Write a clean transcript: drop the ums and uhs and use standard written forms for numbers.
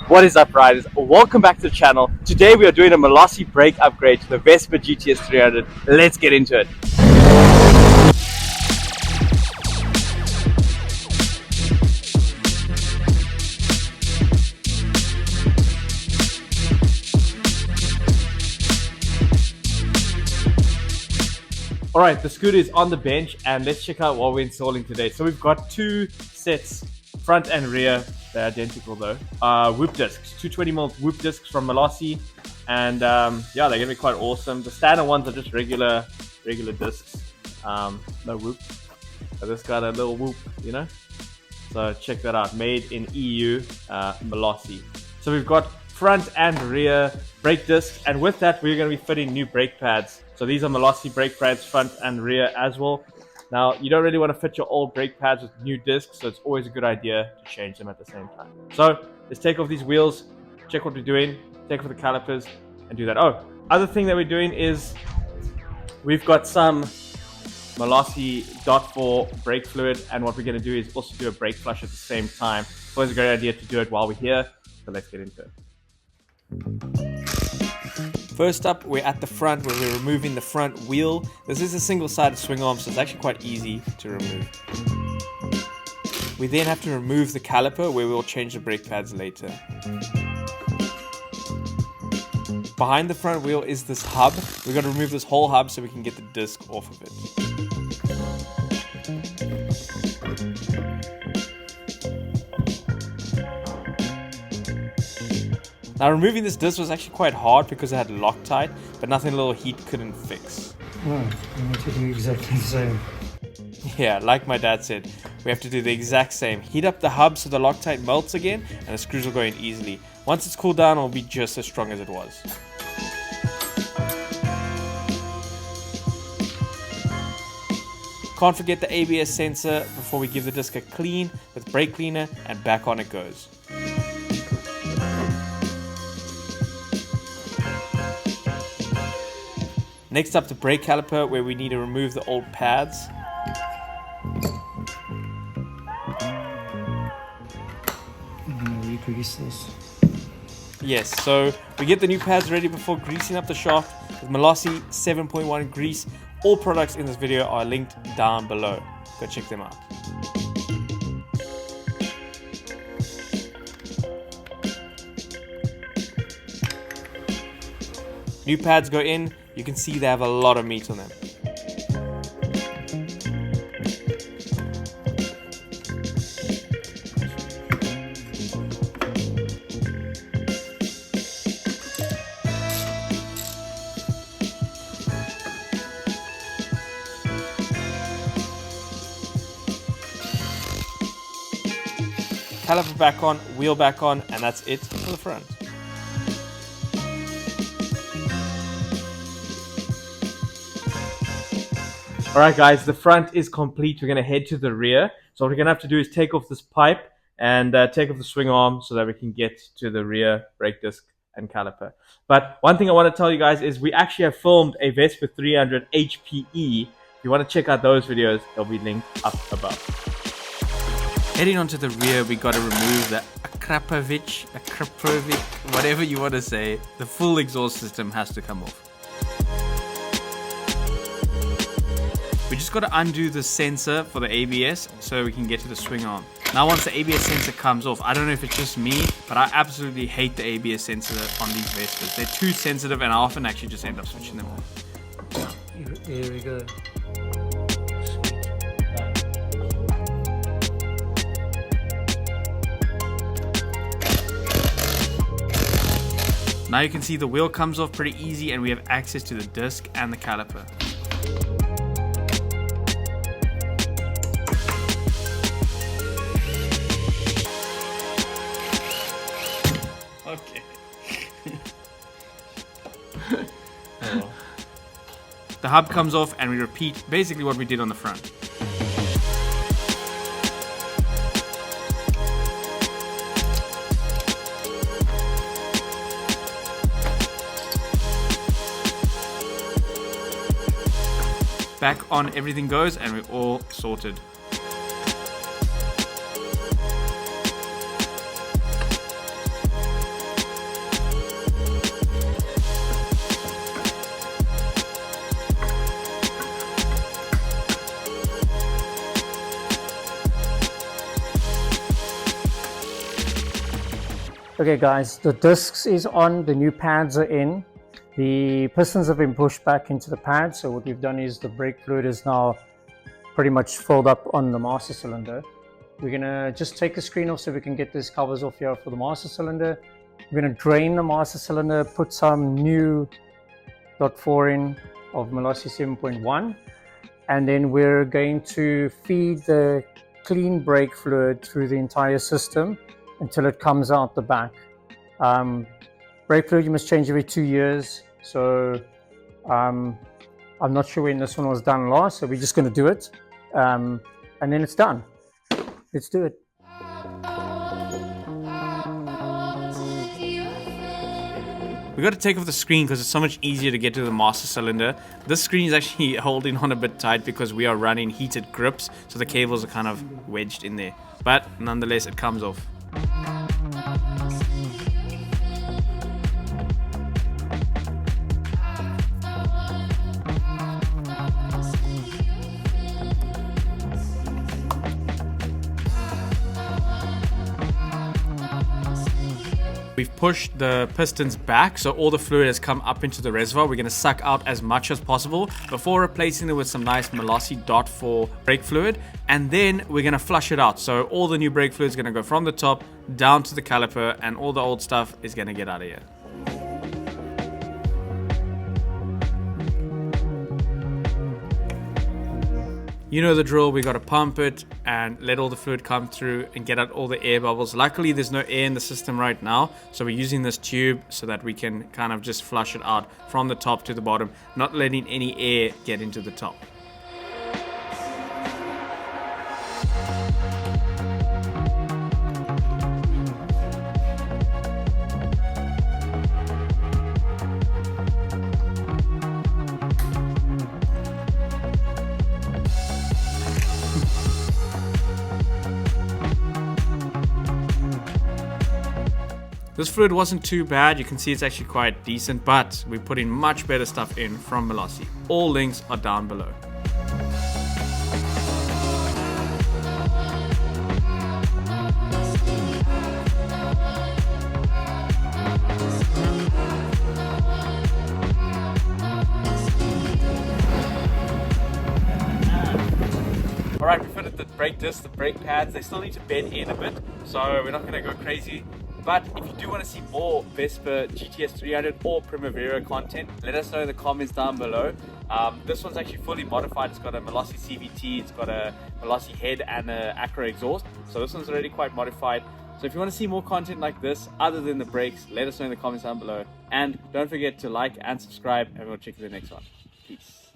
What is up, riders? Welcome back to the channel. Today we are doing a Malossi brake upgrade to the Vespa GTS 300. Let's get into it. Alright, the scooter is on the bench and let's check out what we're installing today. So we've got two sets, front and rear. They're identical though. Whoop discs, 220mm whoop discs from Malossi. And yeah, they're gonna be quite awesome. The standard ones are just regular discs, no whoop. But this got a little whoop, you know? So check that out, made in EU, Malossi. So we've got front and rear brake discs, and with that we're going to be fitting new brake pads. So these are Malossi brake pads, front and rear as well. Now you don't really want to fit your old brake pads with new discs, so it's always a good idea to change them at the same time. So let's take off these wheels, check what we're doing, take off the calipers and do that. Oh, other thing that we're doing is we've got some Malossi .4 brake fluid, and what we're going to do is also do a brake flush at the same time. It's always a great idea to do it while we're here, so let's get into it. First up, we're at the front where we're removing the front wheel. This is a single-sided swing arm, so it's actually quite easy to remove. We then have to remove the caliper where we'll change the brake pads later. Behind the front wheel is this hub. We've got to remove this whole hub so we can get the disc off of it. Now removing this disc was actually quite hard because it had Loctite, but nothing a little heat couldn't fix. Oh, I'm going to do exactly the same. Yeah, like my dad said, we have to do the exact same. Heat up the hub so the Loctite melts again and the screws will go in easily. Once it's cooled down, it'll be just as strong as it was. Can't forget the ABS sensor before we give the disc a clean with brake cleaner, and back on it goes. Next up, the brake caliper where we need to remove the old pads. Re-grease this. Yes, so we get the new pads ready before greasing up the shaft with Malossi 7.1 grease. All products in this video are linked down below. Go check them out. New pads go in. You can see they have a lot of meat on them. Caliper back on, wheel back on, and that's it for the front. Alright guys, the front is complete. We're going to head to the rear. So what we're going to have to do is take off this pipe and take off the swing arm so that we can get to the rear brake disc and caliper. But one thing I want to tell you guys is we actually have filmed a Vespa 300 HPE. If you want to check out those videos, they'll be linked up above. Heading onto the rear, we got to remove the Akrapovic, whatever you want to say. The full exhaust system has to come off. We just got to undo the sensor for the ABS so we can get to the swing arm. Now once the ABS sensor comes off, I don't know if it's just me, but I absolutely hate the ABS sensor on these Vespas. They're too sensitive and I often actually just end up switching them off. Here we go. Now you can see the wheel comes off pretty easy and we have access to the disc and the caliper. Okay. Oh. The hub comes off and we repeat basically what we did on the front. Back on, everything goes and we're all sorted. Okay guys, the discs is on, the new pads are in. The pistons have been pushed back into the pad, so what we've done is the brake fluid is now pretty much filled up on the master cylinder. We're gonna just take the screen off so we can get these covers off here for the master cylinder. We're gonna drain the master cylinder, put some new .4 in of Malossi 7.1, and then we're going to feed the clean brake fluid through the entire system until it comes out the back. Brake fluid you must change every 2 years, so I'm not sure when this one was done last, so we're just going to do it, and then it's done. Let's do it. We got to take off the screen because it's so much easier to get to the master cylinder. This screen is actually holding on a bit tight because we are running heated grips, so the cables are kind of wedged in there. But nonetheless, it comes off. We've pushed the pistons back, so all the fluid has come up into the reservoir. We're going to suck out as much as possible before replacing it with some nice Malossi .4 brake fluid, and then we're going to flush it out. So all the new brake fluid is going to go from the top down to the caliper, and all the old stuff is going to get out of here. You know the drill, we got to pump it and let all the fluid come through and get out all the air bubbles. Luckily, there's no air in the system right now, so we're using this tube so that we can kind of just flush it out from the top to the bottom, not letting any air get into the top. This fluid wasn't too bad, you can see it's actually quite decent, but we're putting much better stuff in from Malossi. All links are down below. Alright, we fitted the brake discs, the brake pads. They still need to bed in a bit, so we're not going to go crazy. But if you do want to see more Vespa GTS 300 or Primavera content, let us know in the comments down below. This one's actually fully modified. It's got a Malossi CVT, it's got a Malossi head and an Acura exhaust. So this one's already quite modified. So if you want to see more content like this, other than the brakes, let us know in the comments down below. And don't forget to like and subscribe, and we'll check you in the next one. Peace.